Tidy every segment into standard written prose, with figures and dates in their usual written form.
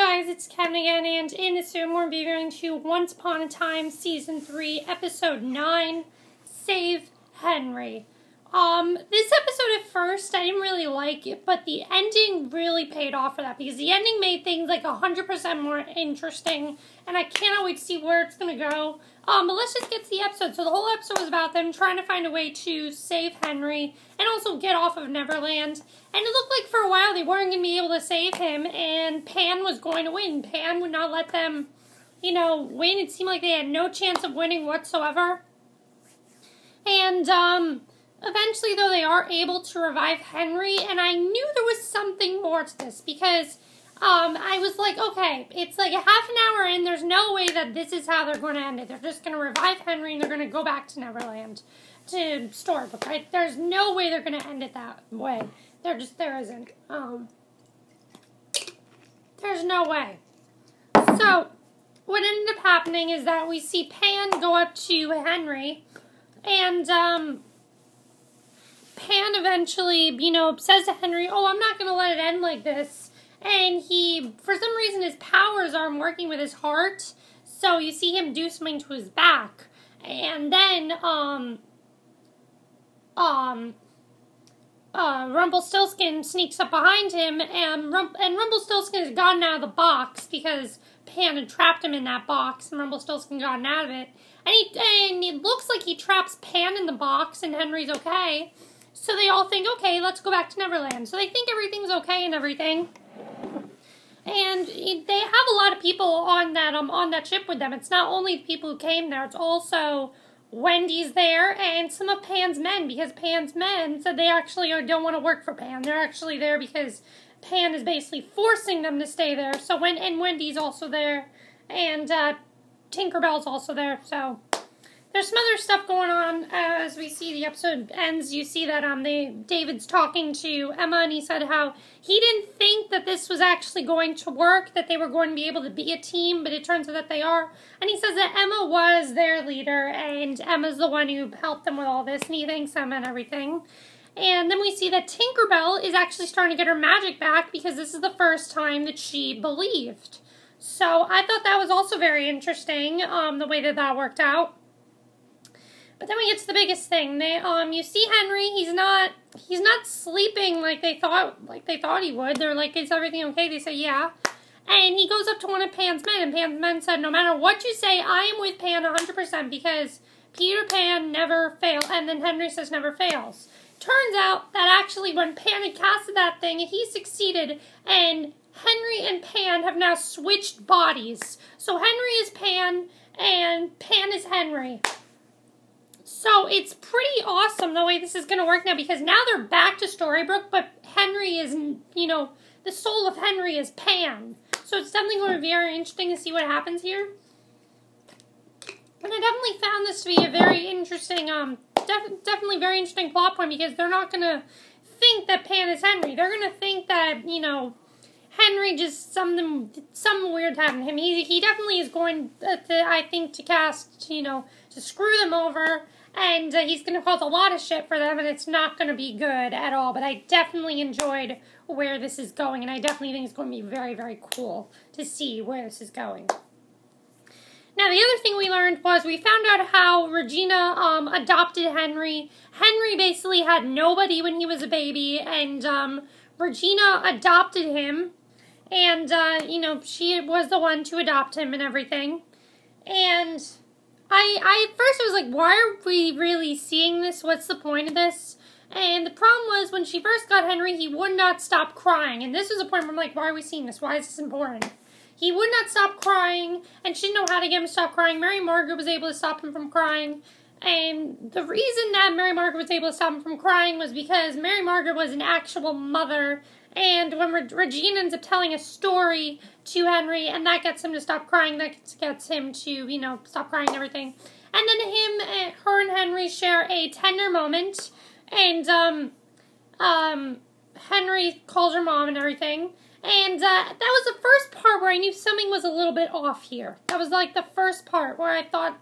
guys, it's Kevin again, and in this video we're reviewing to Once Upon a Time Season 3, Episode 9, Save Henry. This episode at first, I didn't really like it, but the ending really paid off for that, because the ending made things like 100% more interesting, and I cannot wait to see where it's going to go. But let's just get to the episode. So the whole episode was about them trying to find a way to save Henry, and also get off of Neverland. And it looked like for a while they weren't going to be able to save him, and Pan was going to win. Pan would not let them, win. It seemed like they had no chance of winning whatsoever. And, eventually, though, they are able to revive Henry, and I knew there was something more to this, because, I was like, okay, it's like a half an hour in, there's no way that this is how they're going to end it. They're just going to revive Henry, and they're going to go back to Neverland, to Storybrooke, right? There's no way they're going to end it that way. There isn't. There's no way. So, what ended up happening is that we see Pan go up to Henry, and, Pan eventually, says to Henry, oh, I'm not going to let it end like this. And he, for some reason, his powers aren't working with his heart. So you see him do something to his back. And then, Rumpelstiltskin sneaks up behind him. And Rumpelstiltskin has gotten out of the box because Pan had trapped him in that box. And Rumpelstiltskin gotten out of it. And it looks like he traps Pan in the box and Henry's okay. So they all think, okay, let's go back to Neverland. So they think everything's okay and everything. And they have a lot of people on that ship with them. It's not only the people who came there, it's also Wendy's there and some of Pan's men, because Pan's men said they actually don't want to work for Pan. They're actually there because Pan is basically forcing them to stay there. So and Wendy's also there, and Tinkerbell's also there, so there's some other stuff going on as we see the episode ends. You see that David's talking to Emma, and he said how he didn't think that this was actually going to work, that they were going to be able to be a team, but it turns out that they are. And he says that Emma was their leader, and Emma's the one who helped them with all this, and he thanks Emma and everything. And then we see that Tinkerbell is actually starting to get her magic back, because this is the first time that she believed. So I thought that was also very interesting, the way that worked out. But then we get to the biggest thing. You see Henry. He's not sleeping like they thought he would. They're like, is everything okay? They say, yeah. And he goes up to one of Pan's men, and Pan's men said, no matter what you say, I am with Pan 100%, because Peter Pan never fails. And then Henry says never fails. Turns out that actually when Pan had casted that thing, he succeeded, and Henry and Pan have now switched bodies. So Henry is Pan, and Pan is Henry. So it's pretty awesome the way this is going to work now, because now they're back to Storybrooke, but Henry is, the soul of Henry is Pan. So it's definitely going to be very interesting to see what happens here. And I definitely found this to be a very interesting, definitely very interesting plot point, because they're not going to think that Pan is Henry. They're going to think that, Henry just, something weird happened to him. He definitely is going to, I think, to cast, to screw them over. And he's going to cause a lot of shit for them, and it's not going to be good at all. But I definitely enjoyed where this is going, and I definitely think it's going to be very, very cool to see where this is going. Now, the other thing we learned was we found out how Regina adopted Henry. Henry basically had nobody when he was a baby, and Regina adopted him. And, she was the one to adopt him and everything. And I at first was like, why are we really seeing this? What's the point of this? And the problem was, when she first got Henry, he would not stop crying. And this was a point where I'm like, why are we seeing this? Why is this important? He would not stop crying, and she didn't know how to get him to stop crying. Mary Margaret was able to stop him from crying. And the reason that Mary Margaret was able to stop him from crying was because Mary Margaret was an actual mother. And when Regina ends up telling a story to Henry, and that gets him to stop crying, that gets him to, stop crying and everything. And then her and Henry share a tender moment, and, Henry calls her mom and everything. And, that was the first part where I knew something was a little bit off here. That was, like, the first part where I thought,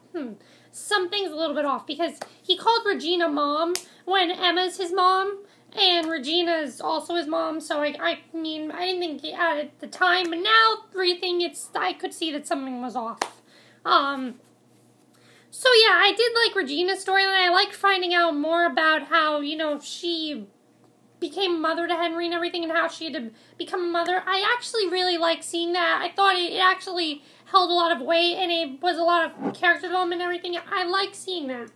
something's a little bit off, because he called Regina mom when Emma's his mom. and Regina is also his mom, so I mean, I didn't think at the time, but now, everything, I could see that something was off. So yeah, I did like Regina's storyline. I liked finding out more about how, you know, she became a mother to Henry and everything, and how she had to become a mother. I actually really liked seeing that. I thought it actually held a lot of weight, and it was a lot of character development and everything. I liked seeing that.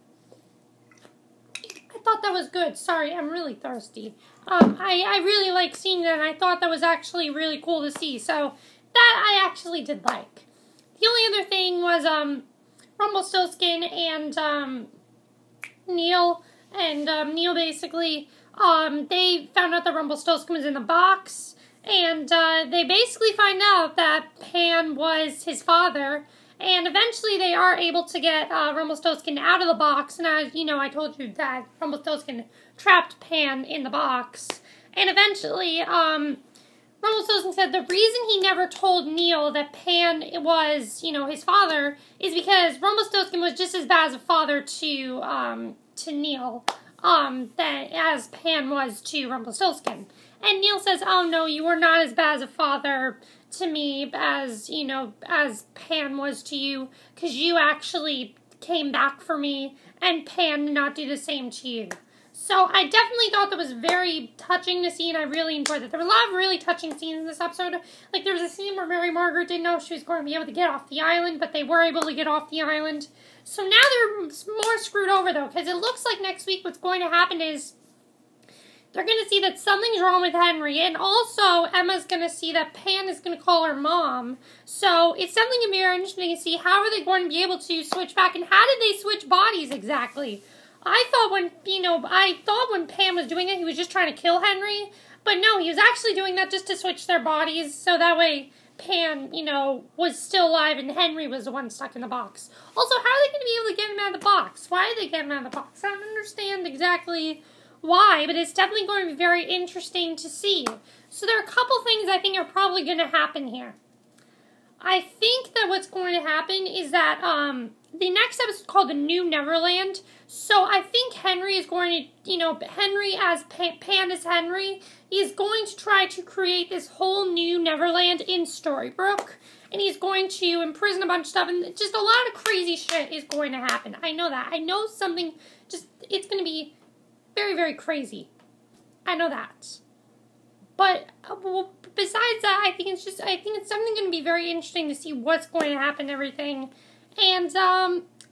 I thought that was good. Sorry, I'm really thirsty. I really liked seeing that, and I thought that was actually really cool to see. So, that I actually did like. The only other thing was, Rumpelstiltskin and, Neil, and, Neil basically, they found out that Rumpelstiltskin was in the box, and, they basically find out that Pan was his father, and eventually they are able to get, Rumpelstiltskin out of the box, and as, you know, I told you that Rumpelstiltskin trapped Pan in the box, and eventually, Rumpelstiltskin said the reason he never told Neil that Pan was, you know, his father is because Rumpelstiltskin was just as bad as a father to Neil, as Pan was to Rumpelstiltskin. And Neil says, oh no, you were not as bad as a father to me as, you know, as Pan was to you, because you actually came back for me, and Pan did not do the same to you. So I definitely thought that was very touching to see, and I really enjoyed it. There were a lot of really touching scenes in this episode. Like, there was a scene where Mary Margaret didn't know if she was going to be able to get off the island, but they were able to get off the island. So now they're more screwed over, though, because it looks like next week what's going to happen is they're going to see that something's wrong with Henry, and also Emma's going to see that Pan is going to call her mom. So it's something going to be very interesting to see how are they going to be able to switch back, and how did they switch bodies exactly? I thought when Pam was doing it, he was just trying to kill Henry. But no, he was actually doing that just to switch their bodies, so that way Pam, you know, was still alive and Henry was the one stuck in the box. Also, how are they going to be able to get him out of the box? Why are they getting him out of the box? I don't understand exactly why, but it's definitely going to be very interesting to see. So there are a couple things I think are probably going to happen here. I think that what's going to happen is that, the next episode is called The New Neverland, so I think Henry is going to, you know, Henry as Pan as Henry, is going to try to create this whole new Neverland in Storybrooke, and he's going to imprison a bunch of stuff, and just a lot of crazy shit is going to happen. I know that. I know something, it's going to be very, very crazy. I know that. But, well, besides that, I think it's something going to be very interesting to see what's going to happen and everything. And,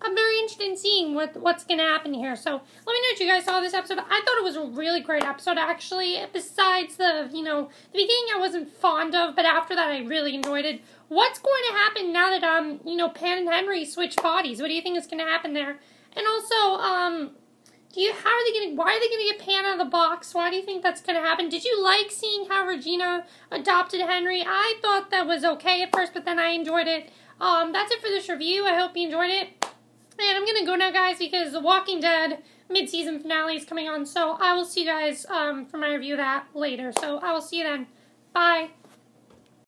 I'm very interested in seeing what's going to happen here. So, let me know if you guys saw this episode. I thought it was a really great episode, actually. Besides the, you know, the beginning I wasn't fond of, but after that I really enjoyed it. What's going to happen now that, you know, Pan and Henry switch bodies? What do you think is going to happen there? And also, why are they going to get Pan out of the box? Why do you think that's going to happen? Did you like seeing how Regina adopted Henry? I thought that was okay at first, but then I enjoyed it. That's it for this review. I hope you enjoyed it. And I'm going to go now, guys, because The Walking Dead mid-season finale is coming on. So I will see you guys for my review of that later. So I will see you then. Bye.